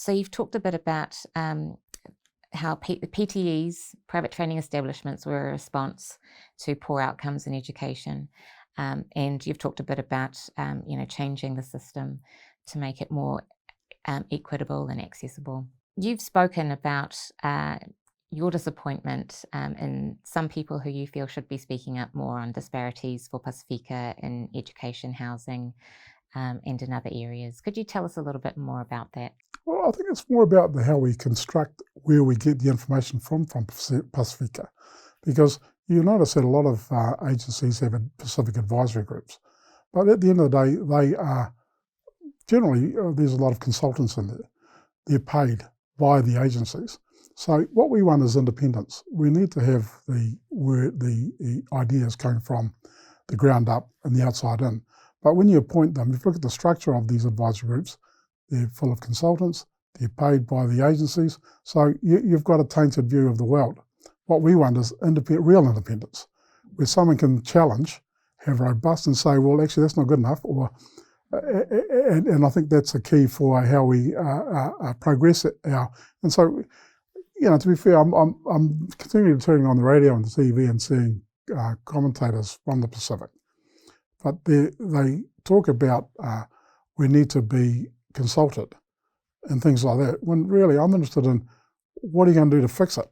So you've talked a bit about how the PTEs, private training establishments, were a response to poor outcomes in education. And you've talked a bit about, changing the system to make it more equitable and accessible. You've spoken about your disappointment in some people who you feel should be speaking up more on disparities for Pasifika in education, housing, and in other areas. Could you tell us a little bit more about that? Well, I think it's more about how we construct where we get the information from Pasifika, because you notice that a lot of agencies have Pacific advisory groups, but at the end of the day, they are generally, there's a lot of consultants in there. They're paid by the agencies. So what we want is independence. We need to have the ideas coming from the ground up and the outside in. But when you appoint them, if you look at the structure of these advisory groups, they're full of consultants, they're paid by the agencies, so you've got a tainted view of the world. What we want is real independence, where someone can challenge, have robust and say, well, actually that's not good enough, and I think that's the key for how we progress it. And so, to be fair, I'm continually turning on the radio and the TV and seeing commentators from the Pacific. But they talk about we need to be consulted and things like that, when really I'm interested in what are you going to do to fix it?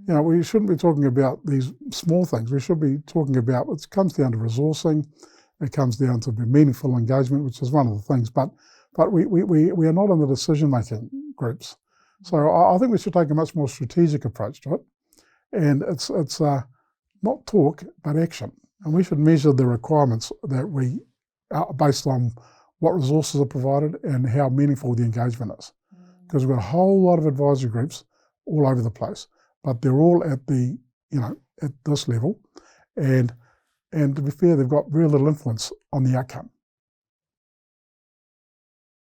We shouldn't be talking about these small things. We should be talking about, it comes down to resourcing, it comes down to meaningful engagement, which is one of the things, but we are not in the decision-making groups. So I think we should take a much more strategic approach to it. And it's not talk, but action. And we should measure the requirements that we are based on what resources are provided and how meaningful the engagement is. Because we've got a whole lot of advisory groups all over the place, but they're all at at this level. And to be fair, they've got very little influence on the outcome.